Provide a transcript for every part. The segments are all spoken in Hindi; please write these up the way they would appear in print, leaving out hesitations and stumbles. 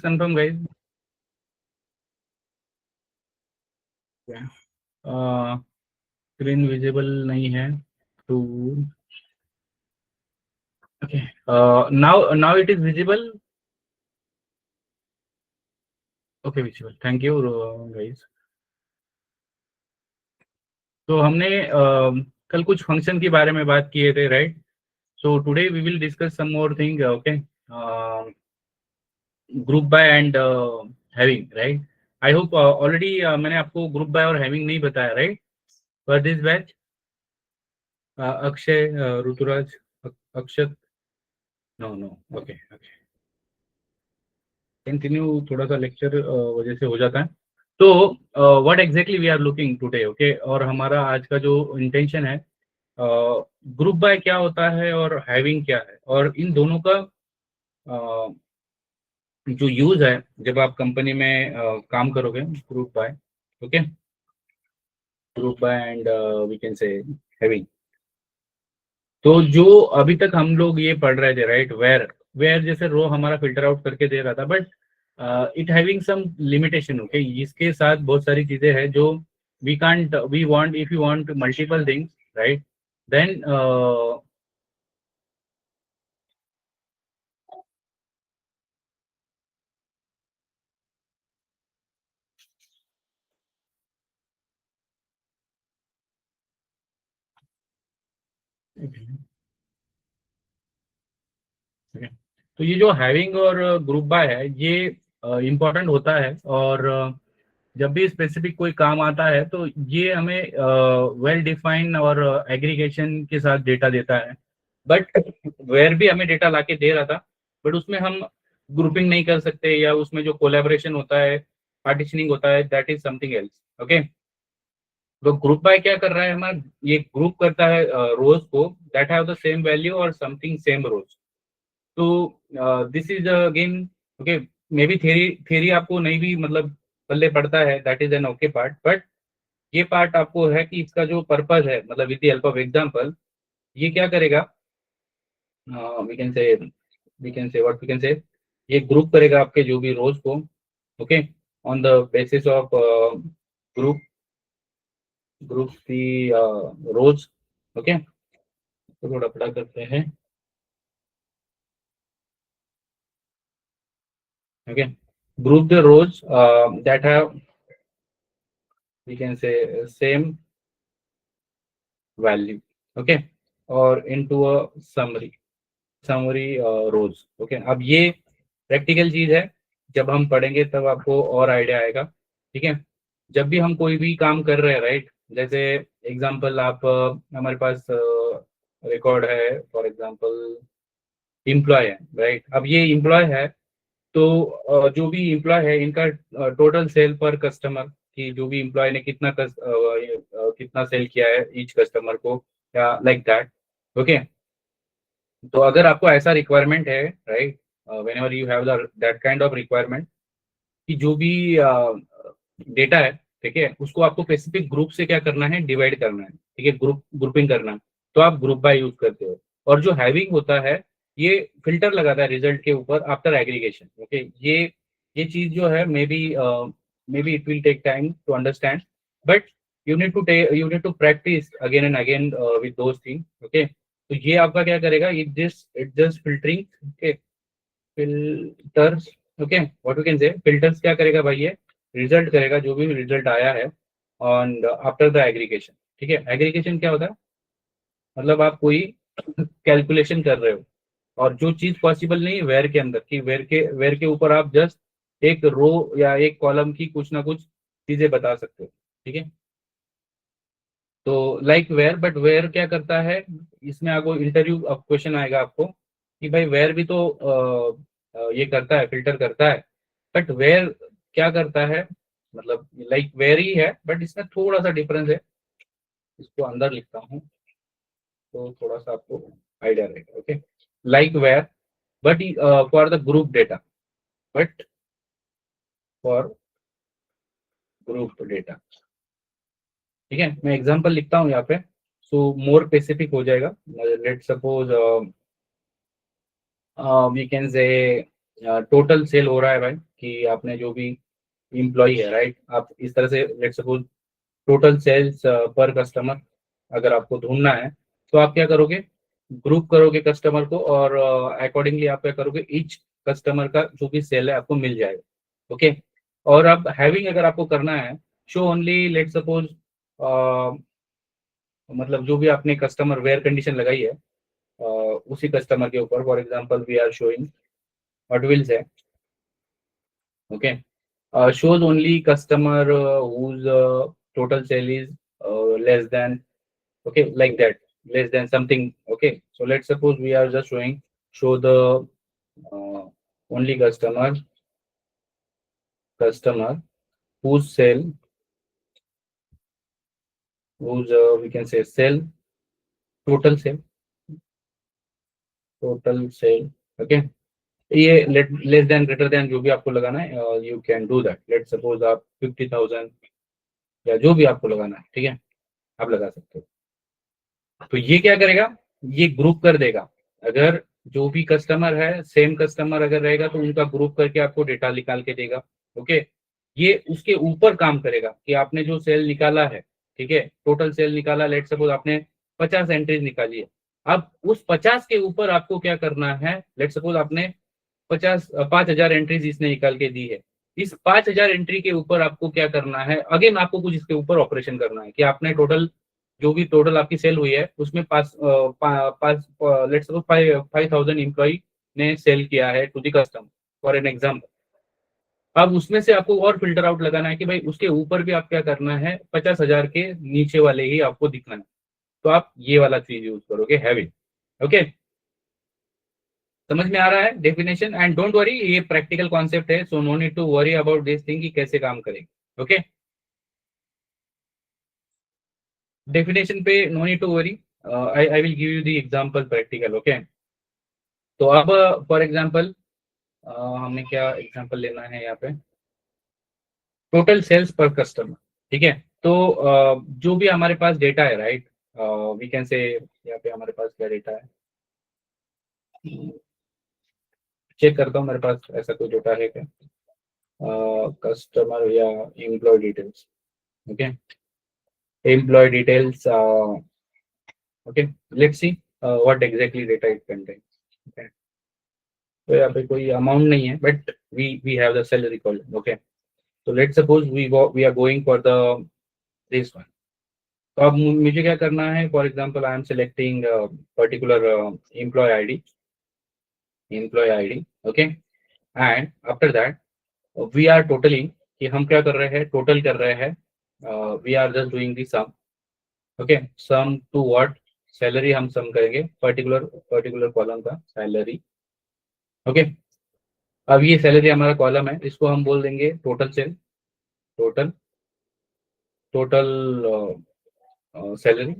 confirm guys. स्क्रीन विजिबल नहीं है तो okay now it is visible. Okay visible. Thank you guys. तो हमने कल कुछ फंक्शन के बारे में बात किए थे, right? So today we will discuss some more thing. Okay, group by and having, right? I hope already मैंने आपको ग्रुप बाय और हैविंग नहीं बताया, right? For this batch Akshay, Rituraj, Akshat. No no. Okay okay. Continue थोड़ा सा लेक्चर वजह से हो जाता है. तो what exactly we are looking today, okay? और हमारा आज का जो इंटेंशन है, ग्रुप बाय क्या होता है और हैविंग क्या है, और इन दोनों का जो यूज है जब आप कंपनी में काम करोगे. Group by, okay, group by and we can say having. तो जो अभी तक हम लोग ये पढ़ रहे थे, राइट? वेयर वेयर जैसे रो हमारा फिल्टर आउट करके दे रहा था, but it having some limitation. Okay, इसके साथ बहुत सारी चीजें हैं जो we can't we want. If you want multiple things, right, then तो ये जो हैविंग और ग्रुप बाय है, ये इम्पोर्टेंट होता है. और जब भी स्पेसिफिक कोई काम आता है तो ये हमें वेल डिफाइन और एग्रीगेशन के साथ डेटा देता है. बट वेयर भी हमें डेटा लाके दे रहा था, बट उसमें हम ग्रुपिंग नहीं कर सकते, या उसमें जो कोलैबोरेशन होता है, पार्टीशनिंग होता है, that is something else. Okay, तो ग्रुप बाय क्या कर रहा है हमारा? ये ग्रुप करता है रोज को that have the same value और समथिंग सेम रोज. तो this is again okay. Maybe theory theory आपको नहीं भी मतलब पल्ले पड़ता है, that is an okay part. But ये पार्ट आपको है कि इसका जो पर्पज है, मतलब with the help of example, ये क्या करेगा? We can say what we can say, ये ग्रुप करेगा आपके जो भी रोज को. Okay, on the basis of group group the rows. Okay, तो थोड़ा पढ़ा करते हैं. Okay, group the rows that have, we can say, same value. Okay, और into a summary rows. Okay, अब ये प्रैक्टिकल चीज है, जब हम पढ़ेंगे तब आपको और आइडिया आएगा. ठीक है, जब भी हम कोई भी काम कर रहे हैं, राइट? जैसे एग्जांपल आप हमारे पास रिकॉर्ड है, फॉर एग्जांपल एम्प्लॉय है, राइट? अब ये एम्प्लॉय है, तो जो भी एम्प्लॉय है इनका टोटल सेल पर कस्टमर, कि जो भी एम्प्लॉय ने कितना सेल किया है ईच कस्टमर को, या लाइक दैट. ओके, तो अगर आपको ऐसा रिक्वायरमेंट है, right, when ever you have that kind of requirement, कि जो भी डेटा है, ठीक है, उसको आपको स्पेसिफिक ग्रुप से क्या करना है? डिवाइड करना है. ठीक है, ग्रुपिंग करना है, तो आप ग्रुप बाय यूज करते हो. और जो हैविंग होता है, ये फिल्टर लगाता है रिजल्ट के ऊपर आफ्टर एग्रीगेशन. ओके, ये चीज जो है, maybe it will take time to understand, but you need to practice again and again with those thing. Okay, तो ये आपका क्या करेगा? It just filtering. Okay, filters. Okay, what we can say, filters क्या करेगा भाई? ये रिजल्ट करेगा जो भी रिजल्ट आया है ऑन आफ्टर द एग्रीगेशन. ठीक है, एग्रीगेशन क्या होता है? मतलब आप कोई कैलकुलेशन कर रहे हो, और जो चीज पॉसिबल नहीं है वेर के अंदर, कि वेर के ऊपर आप जस्ट एक रो या एक कॉलम की कुछ ना कुछ चीजें बता सकते हो. ठीक है, तो लाइक वेयर. बट वेयर क्या करता है? इसमें आपको इंटरव्यू क्वेश्चन आएगा आपको, कि भाई वेयर भी तो ये करता है, फिल्टर करता है, बट वेयर क्या करता है? मतलब लाइक वेयर ही है, बट इसमें थोड़ा सा डिफरेंस है. इसको अंदर लिखता हूँ तो थोड़ा सा आपको आइडिया रहेगा. Okay, like where, but for the group data, but for group data. ठीक है, मैं एग्जांपल लिखता हूँ यहाँ पे, सो मोर स्पेसिफिक हो जाएगा. Let suppose we can say total sale हो रहा है भाई. कि आपने जो भी एम्प्लॉय है, राइट, आप इस तरह से लेट्स सपोज टोटल सेल्स पर कस्टमर अगर आपको ढूंढना है, तो आप क्या करोगे, ग्रुप करोगे कस्टमर को, और अकॉर्डिंगली आप क्या करोगे, ईच कस्टमर का जो भी सेल है आपको मिल जाएगा। ओके, और अब हैविंग अगर आपको करना है, शो ओनली लेट सपोज, मतलब जो भी आपने कस्टमर वेयर कंडीशन लगाई है उसी कस्टमर के ऊपर, for example we are showing Hot Wheels है। Okay, shows only customer whose total sale is less than, okay, like that, less than something. Okay, so let's suppose we are just showing, show the uh, only customer whose sale, whose we can say sell, total sale, total sale. Okay, ये लेस देन ग्रेटर देन जो भी आपको लगाना है, you can do that. Let suppose आप 50,000 या जो भी आपको लगाना है, ठीक है, आप लगा सकते हो। तो ये क्या करेगा, ये ग्रुप कर देगा। अगर जो भी कस्टमर है, सेम कस्टमर अगर रहेगा तो उनका ग्रुप करके आपको डेटा निकाल के देगा। ओके, ये उसके ऊपर काम करेगा कि आपने जो सेल निकाला है, ठीक है, टोटल सेल निकाला, लेट सपोज आपने 50 एंट्रीज निकाली है। अब उस 50 के ऊपर आपको क्या करना है, लेट सपोज आपने 5,000 एंट्रीज इसने निकाल के दी है। इस 5,000 एंट्री के ऊपर आपको क्या करना है, अगेन आपको कुछ इसके ऊपर ऑपरेशन करना है कि आपने टोटल जो भी टोटल आपकी सेल हुई है उसमें पाँच लेट्स सपोज 5,000 एम्प्लॉय ने सेल किया है to the customer, for an example. अब उसमें से आपको और फिल्टर आउट लगाना है कि भाई उसके ऊपर भी आप क्या करना है, 50,000 के नीचे वाले ही आपको दिखना है। तो आप ये वाला चीज यूज करोगे, हैवी। ओके, समझ में आ रहा है डेफिनेशन? एंड डोंट वरी, ये प्रैक्टिकल कॉन्सेप्ट है, so no need to worry about this thing कि कैसे काम करेगी। ओके, डेफिनेशन पे no need to worry, I will give you the example practical. Okay, तो अब फॉर एग्जांपल हमें क्या एग्जांपल लेना है यहाँ पे, टोटल सेल्स पर कस्टमर। ठीक है, तो जो भी हमारे पास डेटा है, राइट, वी कैन से, यहाँ पे हमारे पास क्या डेटा है, चेक करता हूँ मेरे पास ऐसा कोई डेटा है क्या, कस्टमर या employ details. Okay, employ details, okay, let's see what exactly data it contain. तो यहाँ पे कोई अमाउंट नहीं है, but we have the salary column. Okay, so let's suppose we are going for the this one। तो अब मुझे क्या करना है, for example I am selecting particular employ ID. Okay, and after that we are totally, कि हम क्या कर रहे हैं, टोटल कर रहे हैं, we are just doing the sum. Okay, sum to what, salary हम सम करेंगे, पर्टिकुलर पर्टिकुलर कॉलम का सैलरी। ओके, अब ये सैलरी हमारा कॉलम है, इसको हम बोल देंगे total sale, total total salary.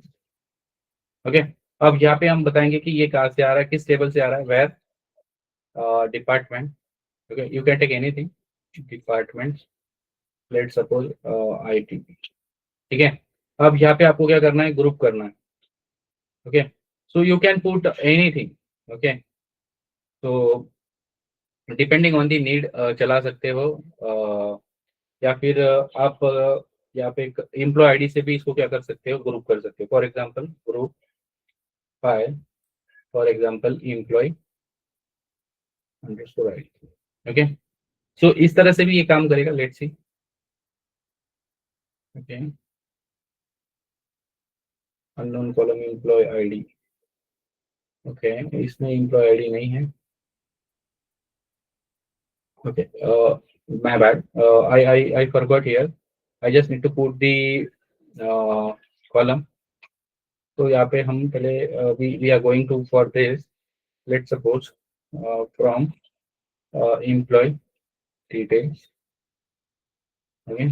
Okay, अब यहाँ पे हम बताएंगे कि ये कहाँ से आ रहा है, किस टेबल से आ रहा है, where department. Okay, you can take anything, department, let suppose IT. ठीक है, अब यहाँ पे आपको क्या करना है, ग्रुप करना है। Okay, so you can put anything. Okay, तो डिपेंडिंग ऑन दी नीड चला सकते हो, या फिर आप यहाँ पे एम्प्लॉय आईडी से भी इसको क्या कर सकते हो, ग्रुप कर सकते हो। For example group by, for example employ underscore ID. Okay, so इस तरह से भी ये काम करेगा, let's see. Okay, unknown column employ ID. Okay, इसमें एम्प्लॉय आईडी नहीं है। Okay, my bad, I forgot here, I just need to put the column। तो यहाँ पे हम पहले we are going to for this, let's suppose from employee details। Okay,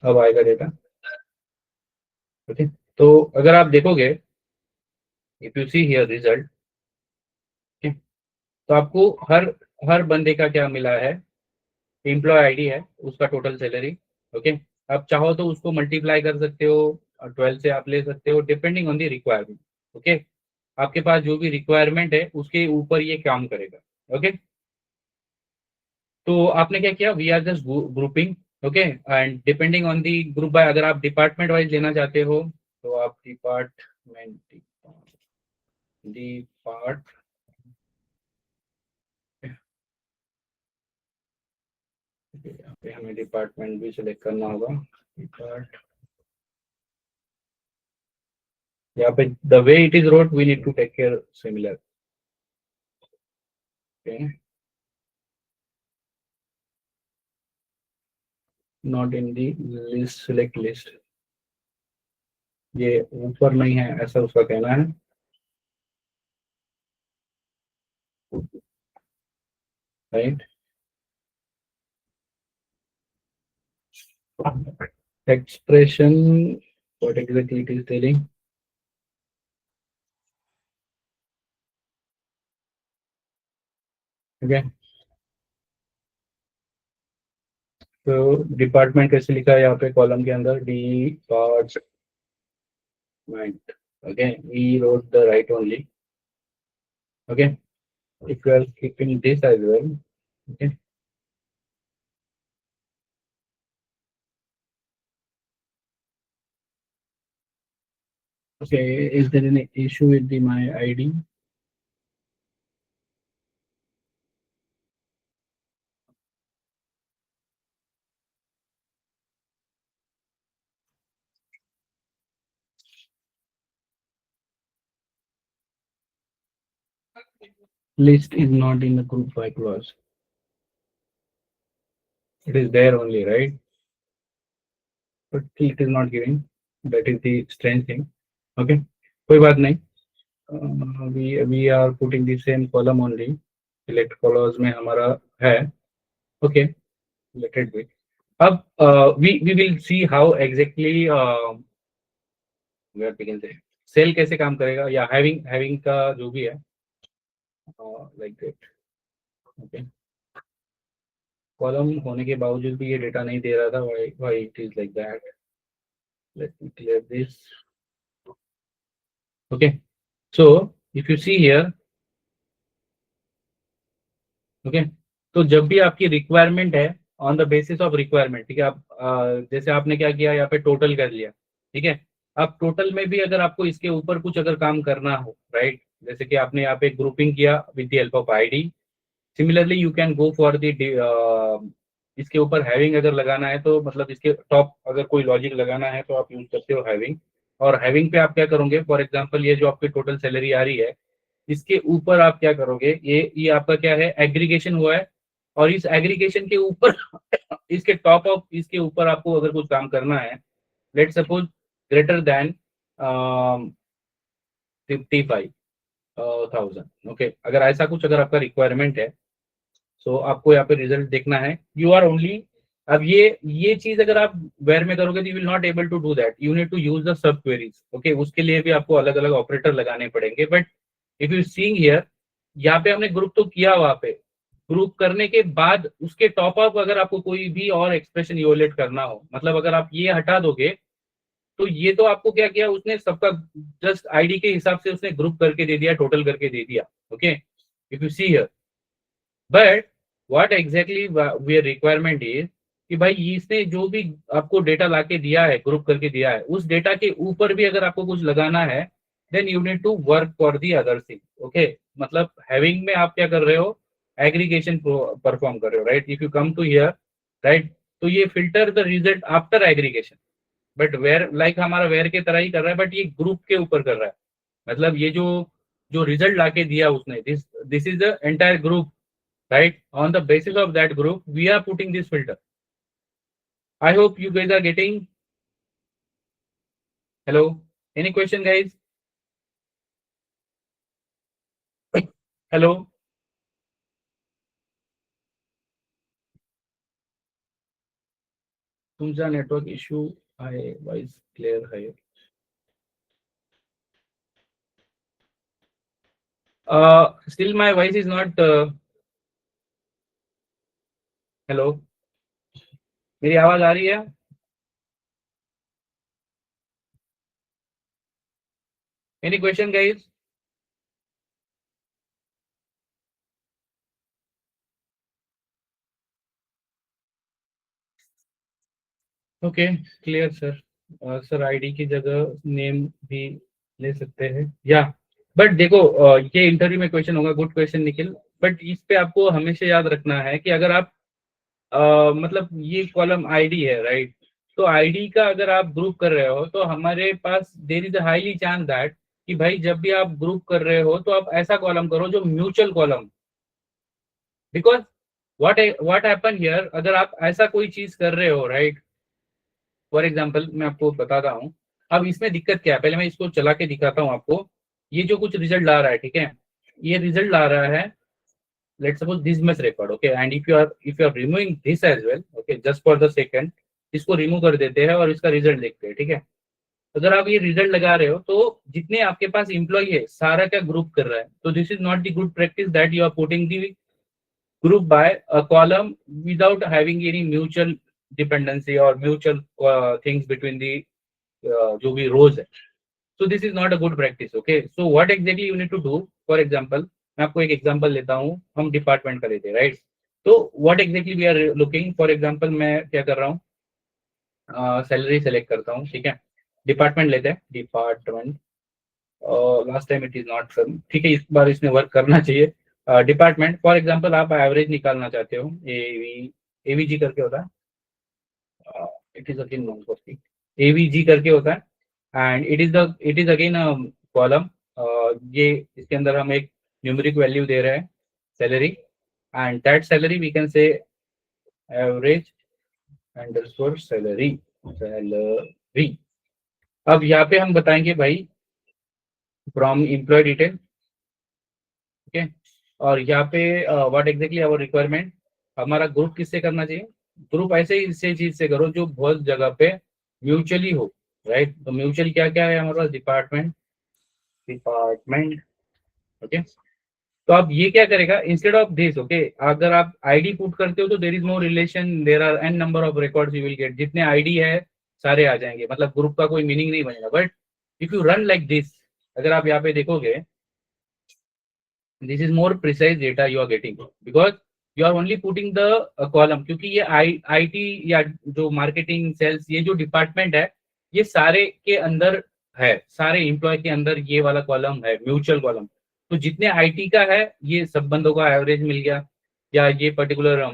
अब आएगा डेटा। ओके, तो अगर आप देखोगे, if you see here result, तो आपको हर हर बंदे का क्या मिला है, एम्प्लॉय आईडी है, उसका टोटल सैलरी। ओके, आप चाहो तो उसको मल्टीप्लाई कर सकते हो, 12 से आप ले सकते हो, depending on the requirement. Okay, आपके पास जो भी रिक्वायरमेंट है उसके ऊपर ये काम करेगा। ओके, तो आपने क्या किया, we are just grouping, okay, and depending on the group by, अगर आप डिपार्टमेंट वाइज लेना चाहते हो तो आप डिपार्ट यहाँ पे हमें डिपार्टमेंट भी सिलेक्ट करना होगा। डिपार्ट, यहाँ पे the way it is wrote we need to take care similar, okay, not in the list, select list, ये ऊपर नहीं है ऐसा उसका कहना है, right. Expression, what exactly it is telling, okay, तो डिपार्टमेंट कैसे लिखा है यहाँ पे कॉलम के अंदर, department, okay, we wrote the right only, okay, if you are keeping this as well, okay, okay, is there any issue with the my id, list is not in the group by clause, it is there only, right, but it is not giving, that is the strange thing, okay, कोई बात नहीं, we are putting the same column only, select clause में हमारा है, okay, let it be। अब we will see how exactly where we can say sale कैसे काम करेगा, या हैविंग का जो भी है, लाइक दैट, ओके, कॉलम होने के बावजूद भी ये डेटा नहीं दे रहा था, why it is like that, let me clear this, okay, so if you see here, okay, तो जब भी आपकी रिक्वायरमेंट है, on the basis of requirement, ठीक है, आप जैसे आपने क्या किया यहाँ पे टोटल कर लिया, ठीक है, अब टोटल में भी अगर आपको इसके ऊपर कुछ अगर काम करना हो, राइट, जैसे कि आपने यहाँ पे ग्रुपिंग किया with the help of ID, similarly you can go for the इसके ऊपर हैविंग अगर लगाना है तो मतलब इसके टॉप अगर कोई लॉजिक लगाना है तो आप यूज करते हो हैविंग, और हैविंग पे आप क्या करोगे, फॉर एग्जांपल ये जो आपकी टोटल सैलरी आ रही है, इसके ऊपर आप क्या करोगे, ये आपका क्या है, एग्रीगेशन हुआ है, और इस एग्रीगेशन के ऊपर इसके टॉप ऑफ इसके ऊपर आपको अगर कुछ काम करना है, let suppose greater than 55,000, okay, अगर ऐसा कुछ अगर आपका रिक्वायरमेंट है, सो आपको यहाँ पे रिजल्ट देखना है, यू आर ओनली, अब ये चीज अगर आप वेर में करोगे तो you will not able to do that, you need to use the sub queries, okay, उसके लिए भी आपको अलग अलग ऑपरेटर लगाने पड़ेंगे, but if you seeing here, यहाँ पे हमने ग्रुप तो किया, वहां पे ग्रुप करने के बाद उसके टॉप अप अगर आपको कोई भी और एक्सप्रेशन इवोलेट करना हो, मतलब अगर आप ये हटा दोगे, तो ये तो आपको क्या किया उसने सबका, जस्ट आईडी के हिसाब से उसने ग्रुप करके दे दिया, टोटल करके दे दिया, okay, if you see here, but what exactly we requirement is कि भाई इसने जो भी आपको डेटा लाके दिया है, ग्रुप करके दिया है, उस डेटा के ऊपर भी अगर आपको कुछ लगाना है, then you need to work for the other thing, okay, मतलब हैविंग में आप क्या कर रहे हो, एग्रीगेशन परफॉर्म कर रहे हो, right, if you come to here, right, तो ये filter the result after aggregation, but where like हमारा वेयर के तरह ही कर रहा है, बट ये ग्रुप के ऊपर कर रहा है, मतलब ये जो जो रिजल्ट लाके दिया उसने, this this is the entire group, right, on the basis of that group we are putting this filter, I hope you guys are getting, hello, any question guys, hello, तुमचा नेटवर्क इश्यू आहे, वॉइस क्लियर आहे, still my voice is not hello, मेरी आवाज आ रही है, any question guys, okay, clear sir. Sir ID की जगह नेम भी ले सकते हैं या, बट देखो ये इंटरव्यू में क्वेश्चन होगा, गुड क्वेश्चन निखिल। बट इस पे आपको हमेशा याद रखना है कि अगर आप मतलब ये कॉलम आईडी है, राइट? तो आईडी का अगर आप ग्रुप कर रहे हो तो हमारे पास there is a highly chance that कि भाई जब भी आप ग्रुप कर रहे हो तो आप ऐसा कॉलम करो जो mutual column. Because what happen here, अगर आप ऐसा कोई चीज कर रहे हो, राइट? फॉर एग्जाम्पल मैं आपको बताता हूँ। अब इसमें दिक्कत क्या है, पहले मैं इसको चला के दिखाता हूँ आपको। ये जो कुछ रिजल्ट ला रहा है, ठीक है, ये रिजल्ट ला रहा है, let's suppose this much record, okay, and if you are removing this as well, okay, just for the second, इसको रिमूव कर देते हैं और इसका रिजल्ट देखते हैं, ठीक है। अगर आप ये रिजल्ट लगा रहे हो तो जितने आपके पास इंप्लॉय है सारा क्या ग्रुप कर रहा है, तो this is not the good practice that you are putting the group by a column without having any mutual dependency और म्यूचुअल थिंग्स बिटवीन दी जो भी रोज है। So this is not a good practice. Okay, so what exactly you need to do? For example, मैं आपको एक एग्जांपल लेता हूँ, हम डिपार्टमेंट का लेते हैं, राइट? तो what exactly we are looking, for example मैं क्या कर रहा हूँ, सैलरी सेलेक्ट करता हूँ, ठीक है। डिपार्टमेंट लेते हैं, department. Last time it is not, ठीक है, इस बार इसमें वर्क करना चाहिए। डिपार्टमेंट, फॉर एग्जांपल आप एवरेज निकालना चाहते हो, एवीजी करके होता है, it is again non costing, AVG करके होता है, and it is again column. ये इसके अंदर हम एक न्यूमेरिक वैल्यू दे रहे हैं, salary, and that salary we can say average underscore salary, salary. अब यहाँ पे हम बताएंगे भाई फ्रॉम एम्प्लॉय डिटेल, ओके। और यहाँ पे व्हाट एग्जैक्टली आवर रिक्वायरमेंट, हमारा ग्रुप किससे करना चाहिए? ग्रुप ऐसे ही से चीज से करो जो बहुत जगह पे म्यूचुअली हो, राइट? तो म्यूचुअल क्या क्या है हमारे पास? Department, department, okay. तो आप ये क्या करेगा, इंस्टेड ऑफ दिस, ओके, अगर आप आईडी पुट करते हो तो there is no relation, there are N number of records you will get, जितने आईडी है सारे आ जाएंगे, मतलब ग्रुप का कोई मीनिंग नहीं बनेगा। But if you run like this, अगर आप यहाँ पे देखोगे, this is more precise data you are getting, because you are only putting the column, क्योंकि ये आईटी या जो मार्केटिंग सेल्स ये जो डिपार्टमेंट है ये सारे के अंदर है, सारे एम्प्लॉय के अंदर ये वाला कॉलम है, म्यूचुअल कॉलम। तो जितने आईटी का है ये सब बंदों का एवरेज मिल गया, या ये पर्टिकुलर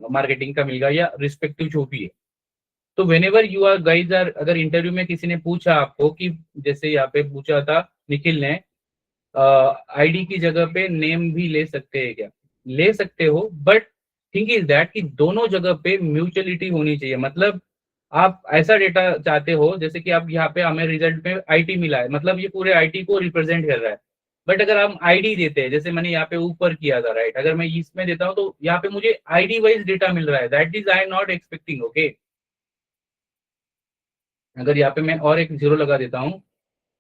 मार्केटिंग का मिल गया, या रिस्पेक्टिव जो भी है। तो whenever you are guys are, अगर इंटरव्यू में किसी ने पूछा आपको कि जैसे यहाँ पे पूछा था निखिल ने, आईडी की जगह पे नेम भी ले सकते हैं क्या? ले सकते हो, बट थिंक इज दैट कि दोनों जगह पे म्यूचुअलिटी होनी चाहिए। मतलब आप ऐसा डेटा चाहते हो, जैसे कि आप यहाँ पे हमें रिजल्ट में आईटी मिला है, मतलब ये पूरे आईटी को रिप्रेजेंट कर रहा है। बट अगर हम आईडी देते हैं, जैसे मैंने यहाँ पे ऊपर किया था, राइट, अगर मैं इसमें देता हूँ तो यहाँ पे मुझे आईडी वाइज डेटा मिल रहा है, that is I am not expecting, okay. अगर यहाँ पे मैं और एक जीरो लगा देता हूँ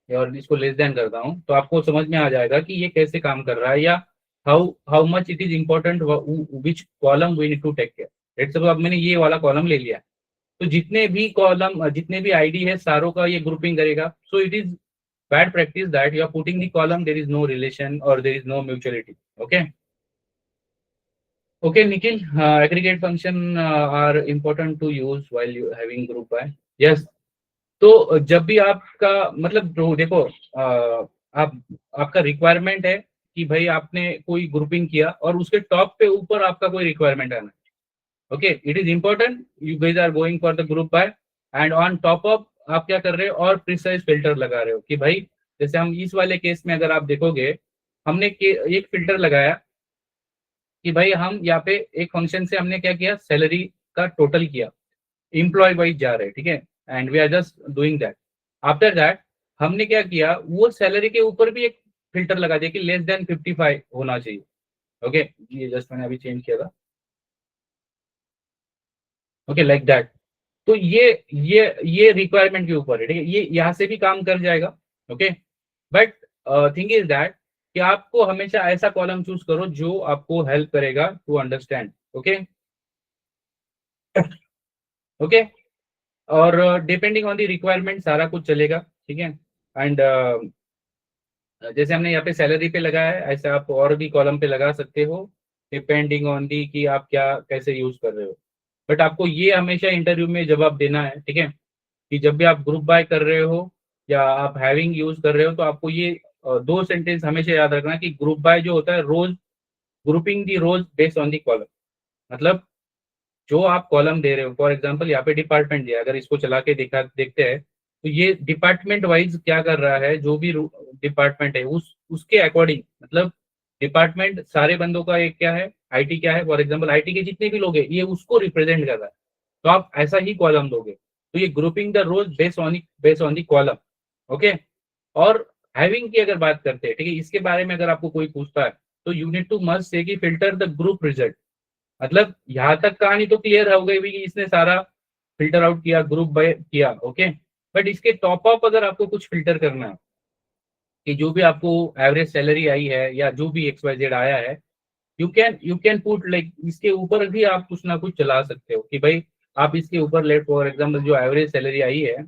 और इसको लेस देन करता हूँ तो आपको समझ में आ जाएगा कि ये कैसे काम कर रहा है, या how how much it is important, which column we need to take care. Let's suppose अब मैंने ये वाला कॉलम ले लिया, तो जितने भी कॉलम, जितने भी आईडी है सारों का ये ग्रुपिंग करेगा। So it is bad practice that you are putting the column, there is no relation और there is no mutuality, okay. Okay Nikhil, aggregate function are important to use while you having group by, yes. तो जब भी आपका मतलब जो देखो, आप आपका रिक्वायरमेंट है कि भाई आपने कोई ग्रुपिंग किया और उसके टॉप पे ऊपर आपका कोई रिक्वायरमेंट आना, okay, it is important you guys are going for the group by, and on top of आप क्या कर रहे हो और प्रिसाइज फिल्टर लगा रहे हो कि भाई, जैसे हम इस वाले केस में अगर आप देखोगे, हमने एक फिल्टर लगाया कि भाई हम यहाँ पे एक फंक्शन से हमने क्या किया, सैलरी का टोटल किया, एम्प्लॉय वाइज जा रहे हैं, ठीक है, and we are just doing that. After that हमने क्या किया, वो सैलरी के ऊपर भी एक फिल्टर लगा दिया कि लेस देन 55 होना चाहिए, ओके। ये जस्ट मैंने अभी चेंज किया था, ओके, लाइक दैट। तो ये रिक्वायरमेंट के ऊपर है, ठीक है, ये यहाँ से भी काम कर जाएगा, okay. But thing is that कि आपको हमेशा ऐसा कॉलम चूज करो जो आपको हेल्प करेगा टू अंडरस्टैंड, ओके, ओके। और डिपेंडिंग ऑन दी रिक्वायरमेंट सारा कुछ चलेगा, ठीक है। एंड जैसे हमने यहाँ पे सैलरी पे लगाया है, ऐसे आप और भी कॉलम पे लगा सकते हो, डिपेंडिंग ऑन दी कि आप क्या कैसे यूज कर रहे हो। बट आपको ये हमेशा इंटरव्यू में जवाब देना है, ठीक है, कि जब भी आप ग्रुप बाय कर रहे हो या आप हैविंग यूज कर रहे हो तो आपको ये दो सेंटेंस हमेशा याद रखना कि ग्रुप बाय जो होता है rows, grouping the rows based on the column. मतलब जो आप कॉलम दे रहे हो, फॉर एग्जांपल यहाँ पे डिपार्टमेंट दिया, अगर इसको चला के देखते हैं तो ये डिपार्टमेंट वाइज क्या कर रहा है, जो भी डिपार्टमेंट है उसके अकॉर्डिंग, मतलब डिपार्टमेंट सारे बंदों का एक क्या है, आईटी क्या है, फॉर एग्जांपल आईटी के जितने भी लोग हैं ये उसको रिप्रेजेंट कर रहा है, तो आप ऐसा ही कॉलम दोगे। तो ये grouping the rows based on the column. Okay. और हैविंग की अगर बात करते हैं, ठीक है, इसके बारे में अगर आपको कोई पूछता है तो you need to must say कि फिल्टर द ग्रुप रिजल्ट। मतलब यहाँ तक कहानी तो क्लियर हो गई भी कि इसने सारा फिल्टर आउट किया, ग्रुप बाय किया, ओके। बट इसके टॉप अप अगर आपको कुछ फिल्टर करना है कि जो भी आपको एवरेज सैलरी आई है या जो भी XYZ आया है, यू कैन पुट लाइक इसके ऊपर भी आप कुछ ना कुछ चला सकते हो कि भाई आप इसके ऊपर लेट फॉर एग्जाम्पल जो एवरेज सैलरी आई है,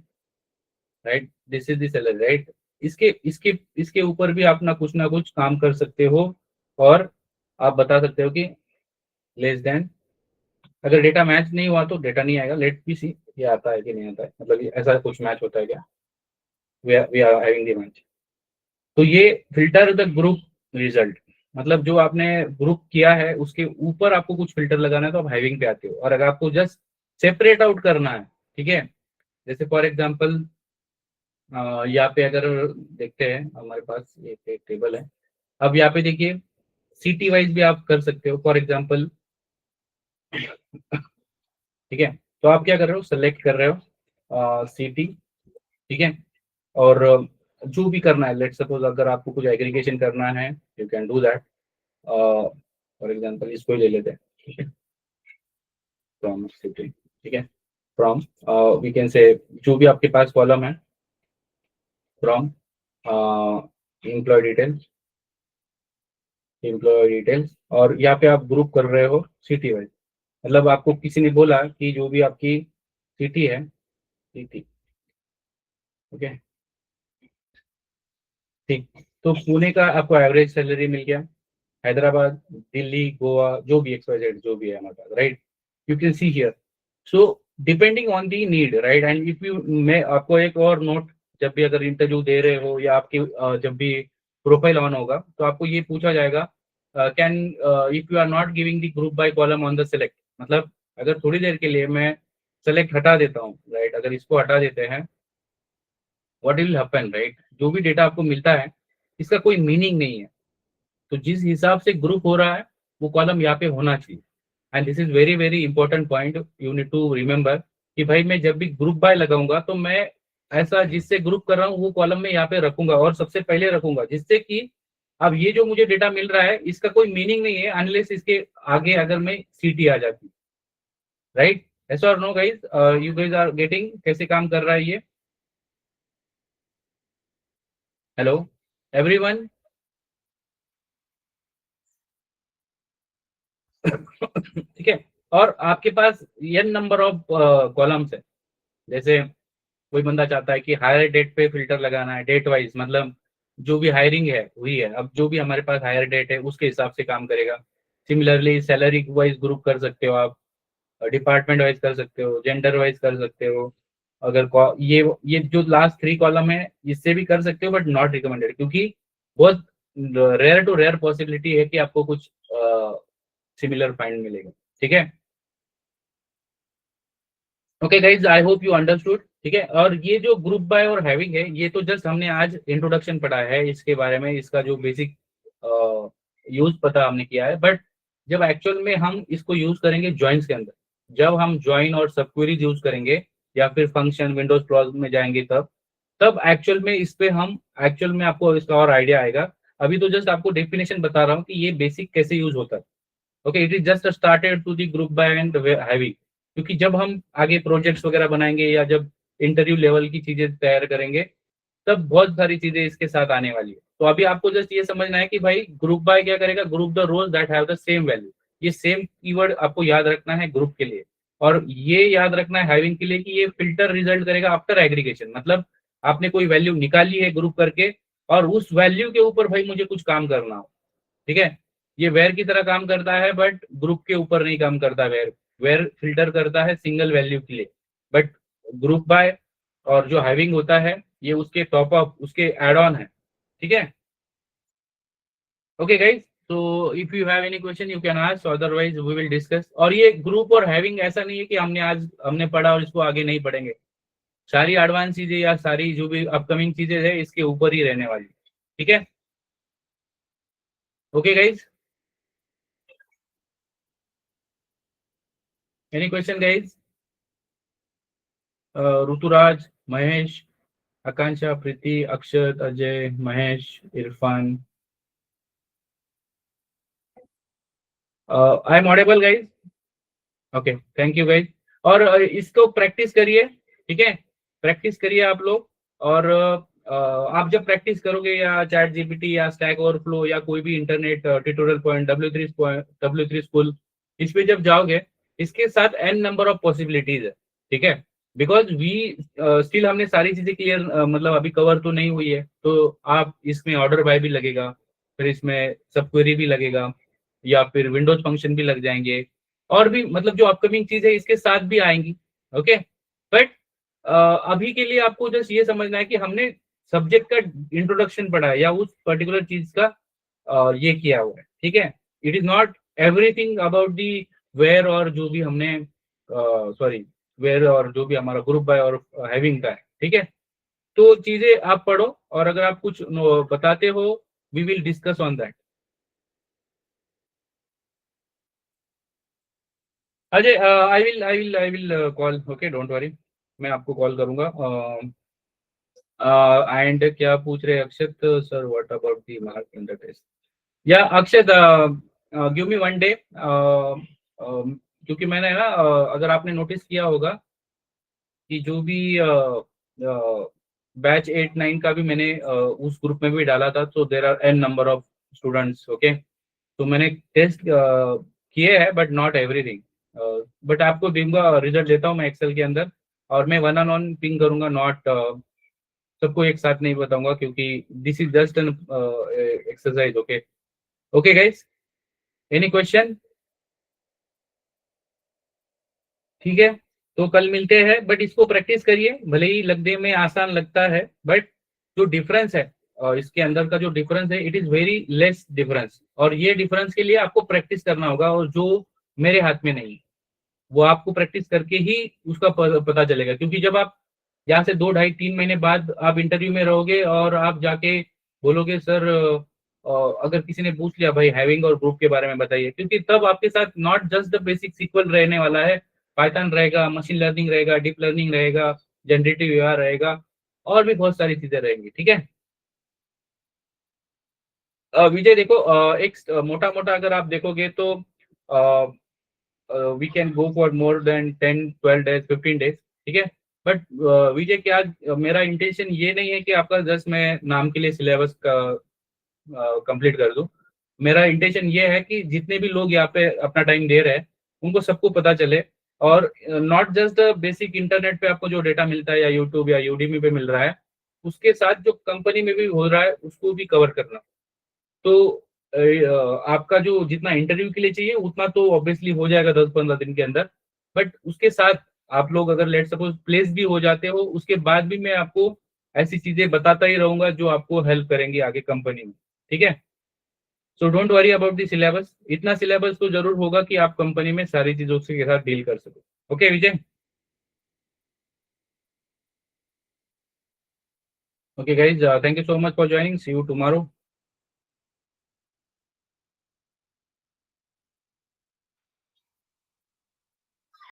right, this is the salary, right, इसके इसके इसके ऊपर भी आप ना कुछ काम कर सकते हो और आप बता सकते हो कि लेस देन, अगर डेटा मैच नहीं हुआ तो डेटा नहीं आएगा, लेट बी सी ये आता है कि नहीं आता है, मतलब ये ऐसा कुछ मैच होता है क्या, we are having the match. तो ये फिल्टर द ग्रुप रिजल्ट, मतलब जो आपने ग्रुप किया है उसके ऊपर आपको कुछ फिल्टर लगाना है तो आप हाइविंग पे आते हो। और अगर आपको जस्ट सेपरेट आउट करना है, ठीक है, जैसे फॉर एग्जांपल यहाँ पे अगर देखते हैं हमारे पास एक टेबल है, अब यहाँ पे देखिए सिटी वाइज भी आप कर सकते हो, फॉर एग्जांपल, ठीक है। तो आप क्या कर रहे हो, सेलेक्ट कर रहे हो सिटी, ठीक है, और जो भी करना है, लेट सपोज अगर आपको कुछ एग्रीगेशन करना है you can do that. For example इसको ही ले लेते हैं, ठीक है, फ्रॉम सिटी, ठीक है, फ्रॉम वी कैन से जो भी आपके पास कॉलम है, फ्रॉम एम्प्लॉय डिटेल्स, और यहाँ पे आप ग्रुप कर रहे हो सिटी वाइज। मतलब आपको किसी ने बोला कि जो भी आपकी सिटी है, सिटी, ओके, ठीक, तो पुणे का आपको एवरेज सैलरी मिल गया, हैदराबाद, दिल्ली, गोवा, जो भी XYZ जो भी है हमारे पास, right, you can see here. So depending on the need, right, and if you, मैं आपको एक और नोट, जब भी अगर इंटरव्यू दे रहे हो या आपकी जब भी प्रोफाइल ऑन होगा तो आपको ये पूछा जाएगा can, if you are not giving the group by column on the select, मतलब अगर थोड़ी देर के लिए मैं सेलेक्ट हटा देता हूँ, राइट, अगर इसको हटा देते हैं, व्हाट विल हैपन, राइट, जो भी डेटा आपको मिलता है इसका कोई मीनिंग नहीं है। तो जिस हिसाब से ग्रुप हो रहा है वो कॉलम यहाँ पे होना चाहिए। And this is very very important point, you need to remember कि भाई मैं जब भी ग्रुप बाय लगाऊंगा तो मैं ऐसा जिससे ग्रुप कर रहा हूँ वो कॉलम में यहाँ पे रखूंगा और सबसे पहले रखूंगा, जिससे कि अब ये जो मुझे डेटा मिल रहा है इसका कोई मीनिंग नहीं है अनलेस इसके आगे अगर मैं सीटी आ जाती, राइट, ऐसा और no guys, you guys are getting कैसे काम कर रहा है ये। Hello everyone. ठीक है, और आपके पास n नंबर ऑफ कॉलम्स है, जैसे कोई बंदा चाहता है कि हायर डेट पे फिल्टर लगाना है, डेट वाइज, मतलब जो भी हायरिंग है हुई है, अब जो भी हमारे पास हायर डेट है उसके हिसाब से काम करेगा। सिमिलरली सैलरी वाइज ग्रुप कर सकते हो आप, डिपार्टमेंट वाइज कर सकते हो, जेंडर वाइज कर सकते हो, अगर ये जो लास्ट 3 कॉलम है इससे भी कर सकते हो बट नॉट रिकमेंडेड, क्योंकि बहुत रेयर टू रेयर पॉसिबिलिटी है कि आपको कुछ सिमिलर फाइंड मिलेगा, ठीक है। Okay guys, I hope you understood, ठीक है। और ये जो ग्रुप बाय और हैविंग है ये तो जस्ट हमने आज इंट्रोडक्शन पढ़ा है इसके बारे में, इसका जो बेसिक यूज पता हमने किया है, बट जब एक्चुअल में हम इसको यूज करेंगे ज्वाइंस के अंदर, जब हम ज्वाइन और सब क्वेरीज यूज करेंगे या फिर फंक्शन विंडोज क्लॉज में जाएंगे, तब तब एक्चुअल में इस पे हम एक्चुअल में आपको इसका और आइडिया आएगा। अभी तो जस्ट आपको डेफिनेशन बता रहा हूँ कि ये बेसिक कैसे यूज होता है। Okay, it is just started to the group by and having, क्योंकि जब हम आगे प्रोजेक्ट्स वगैरह बनाएंगे या जब इंटरव्यू लेवल की चीजें तैयार करेंगे तब बहुत सारी चीजें इसके साथ आने वाली है। तो अभी आपको जस्ट ये समझना है कि भाई ग्रुप बाय क्या करेगा, group the rows that have the same value, ये सेम कीवर्ड आपको याद रखना है ग्रुप के लिए, और ये याद रखना है हैविंग के लिए कि ये फिल्टर रिजल्ट करेगा आफ्टर एग्रीगेशन, मतलब आपने कोई वैल्यू निकाली है ग्रुप करके और उस वैल्यू के ऊपर भाई मुझे कुछ काम करना हो, ठीक है। ये वेर की तरह काम करता है बट ग्रुप के ऊपर नहीं काम करता वेर, वेयर फिल्टर करता है सिंगल वैल्यू के लिए, बट ग्रुप बाय और जो हैविंग होता है ये उसके टॉप अप, उसके एड ऑन है, ठीक है। ओके गाइज, तो if you have any question you can ask, otherwise we will discuss. और ये ग्रुप और हैविंग ऐसा नहीं है कि हमने पढ़ा और इसको आगे नहीं पढ़ेंगे, सारी एडवांस चीजें या सारी जो भी अपकमिंग चीजें है इसके ऊपर ही रहने वाली, ठीक है। Okay guys, any question guys? Rituraj, Mahesh, Akanksha, Preeti, Akshat, Ajay, Mahesh, Irfan, I am audible guys? Okay, thank you guys. और इसको प्रैक्टिस करिए, ठीक है, प्रैक्टिस करिए आप लोग। और आप जब प्रैक्टिस करोगे या चैट जीपीटी या स्टैक ओवरफ्लो या कोई भी internet tutorial point, W3 school, इस पे जब जाओगे इसके साथ एन नंबर ऑफ पॉसिबिलिटीज है, ठीक है। बिकॉज वी स्टिल हमने सारी चीजें क्लियर मतलब अभी कवर तो नहीं हुई है, तो आप इसमें ऑर्डर बाय भी लगेगा, फिर इसमें सब क्वेरी भी लगेगा, या फिर विंडोज फंक्शन भी लग जाएंगे, और भी मतलब जो अपकमिंग चीज है इसके साथ भी आएंगी, ओके। बट अभी के लिए आपको जस्ट ये समझना है कि हमने सब्जेक्ट का इंट्रोडक्शन पढ़ा है या उस पर्टिकुलर चीज का ये किया हुआ है, ठीक है। It is not everything about the where, और जो भी हमने सॉरी वेयर और जो भी हमारा ग्रुप बाय और हैविंग का है, ठीक है। तो चीजें आप पढ़ो, और अगर आप कुछ बताते हो we will discuss on that. Ajay, I will call, okay, don't worry, मैं आपको कॉल करूंगा। एंड क्या पूछ रहे हैं Akshat sir, what about the mark in the test? या Akshat, give me one day, क्योंकि मैंने ना अगर आपने नोटिस किया होगा कि जो भी बैच 8-9 का भी मैंने उस ग्रुप में भी डाला था, तो there are N number of students, okay. तो मैंने टेस्ट किए हैं बट नॉट एवरीथिंग, बट आपको दूंगा, रिजल्ट देता हूँ मैं एक्सेल के अंदर, और मैं वन ऑन वन पिंग करूंगा, नॉट सबको एक साथ नहीं बताऊंगा, क्योंकि this is just an exercise, okay. Okay guys, any question? ठीक है, तो कल मिलते हैं, बट इसको प्रैक्टिस करिए, भले ही लगने में आसान लगता है, बट जो डिफरेंस है और इसके अंदर का जो डिफरेंस है it is very less difference, और ये डिफरेंस के लिए आपको प्रैक्टिस करना होगा, और जो मेरे हाथ में नहीं है, वो आपको प्रैक्टिस करके ही उसका पता चलेगा। क्योंकि जब आप यहाँ से 2 ढाई 3 महीने बाद आप इंटरव्यू में रहोगे और आप जाके बोलोगे सर, अगर किसी ने पूछ लिया भाई हैविंग और ग्रुप के बारे में बताइए, क्योंकि तब आपके साथ not just the basic SQL रहने वाला है, पाइथन रहेगा, मशीन लर्निंग रहेगा, डीप लर्निंग रहेगा, जनरेटिव एआई रहेगा, और भी बहुत सारी चीजें रहेंगी, ठीक है। विजय देखो, एक मोटा मोटा अगर आप देखोगे तो we can go for more than 10 12 days 15 days, ठीक है। बट विजय क्या, मेरा इंटेंशन ये नहीं है कि आपका जस्ट मैं नाम के लिए सिलेबस का कंप्लीट कर दूं। मेरा इंटेंशन ये है कि जितने भी लोग यहाँ पे अपना टाइम दे रहे हैं उनको सबको पता चले, और नॉट जस्ट बेसिक इंटरनेट पे आपको जो डेटा मिलता है या यूट्यूब या यूडीमी पे मिल रहा है, उसके साथ जो कंपनी में भी हो रहा है उसको भी कवर करना। तो आपका जो जितना इंटरव्यू के लिए चाहिए उतना तो ऑब्वियसली हो जाएगा 10 15 दिन के अंदर, बट उसके साथ आप लोग अगर लेट सपोज प्लेस भी हो जाते हो, उसके बाद भी मैं आपको ऐसी चीजें बताता ही रहूंगा जो आपको हेल्प करेंगी आगे कंपनी में, ठीक है। So don't worry about the syllabus, इतना सिलेबस तो जरूर होगा कि आप कंपनी में सारी चीजों के साथ डील कर सको। Okay Vijay, okay guys, thank you so much for joining, see you tomorrow.